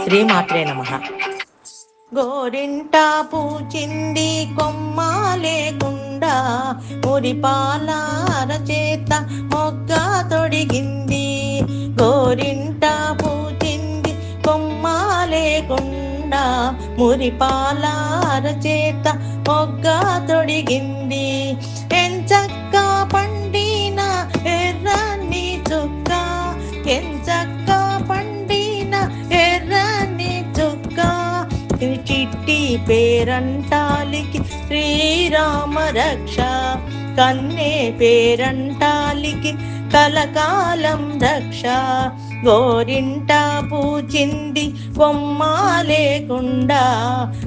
శ్రీమాత్రే నమః. గోరింట పూచింది కొమ్మ లేకుండా, మురిపాల అరచేత మొగ్గ తొడిగింది. గోరింట పూచింది కొమ్మ లేకుండా, మురిపాల అరచేత మొగ్గ తొడిగింది. ఎంచక్క పండిన ఎర్రని చుక్క, ఎంచక్క పండిన ఎర్రని చుక్క, చిట్టి పేరంటాలికి శ్రీరామ రక్ష, కన్నే పేరంటాలికి కలకాలం రక్ష. గోరింట పూచింది కొమ్మ లేకుండా,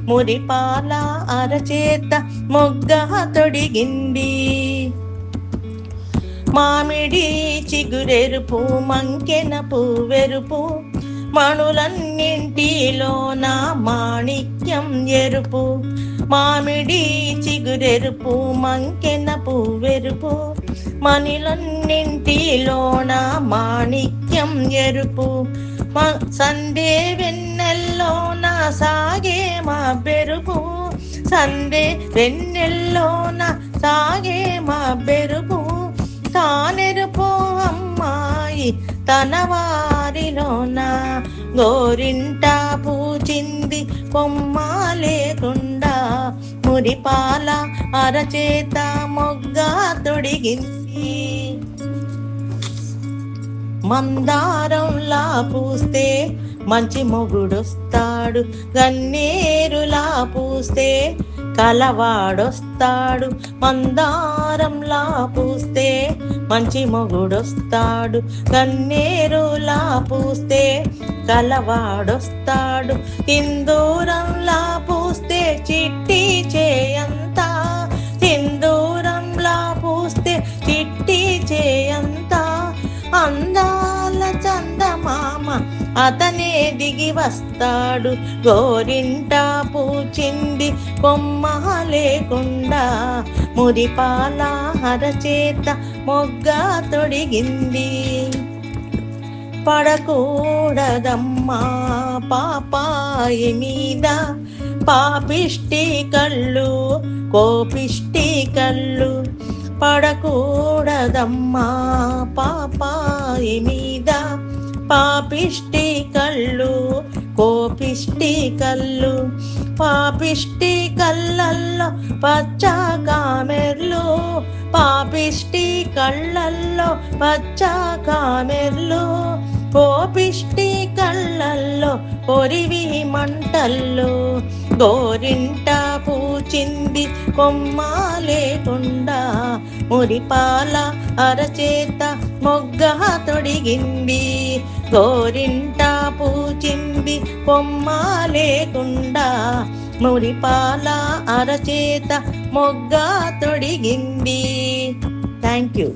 మురిపాల అరచేత మొగ్గ తొడిగింది. మామిడి చిగురెరుపు మంకెన పువ్వెరుపు, మణులన్నింటిలోన మాణిక్యం ఎరుపు. మామిడి చిగురెరుపు మంకెన పువ్వెరుపు, మణులన్నింటిలోన మాణిక్యం ఎరుపు. సందే వెన్నెల్లోన సాగే మా బెరుపు, సందే వెన్నెల్లోన సాగే మా బెరుపు. తానెరుపు అమ్మాయి తన వారిలోన, గోరింట పూచింది కొమ్మ లేకుండా, మురిపాల అరచేత మొగ్గ తొడిగింది. మందారంలా పూస్తే మంచి మొగుడొస్తాడు, గన్నేరులా పూస్తే కలవాడొస్తాడు. మందారంలా పూస్తే మంచి మొగుడొస్తాడు, గన్నేరులా పూస్తే కలవాడొస్తాడు. సింధూరంలా పూస్తే చిట్టి చేయంత, సింధూరంలా పూస్తే చిట్టి చేయంత. అందాల చందమామ అతనే దిగి వస్తాడు, గోరింట పూచింది కొమ్మ లేకుండా, మురిపాల అరచేత మొగ్గ తొడిగింది. పడకూడదమ్మా పాపాయి మీద పాపిష్టి కళ్ళు, కోపిష్టి కళ్ళు. పడకూడదమ్మా పాపాయి మీద పాపిష్టి కళ్ళు, కోపిష్టి కళ్ళు. పాపిష్టి కళ్ళల్లో పచ్చ కామెర్లు, పాపిష్టి కళ్ళల్లో పచ్చ కామెర్లు. కోపిష్టి కళ్ళల్లో పొరివి మంటల్లో, గోరింట పూచింది కొమ్మ లేకుండా, మురిపాల అరచేత మొగ్గ తొడిగింది. గోరింట పూచింది కొమ్మ లేకుండా, మురిపాల అరచేత మొగ్గ తొడిగింది. Thank you.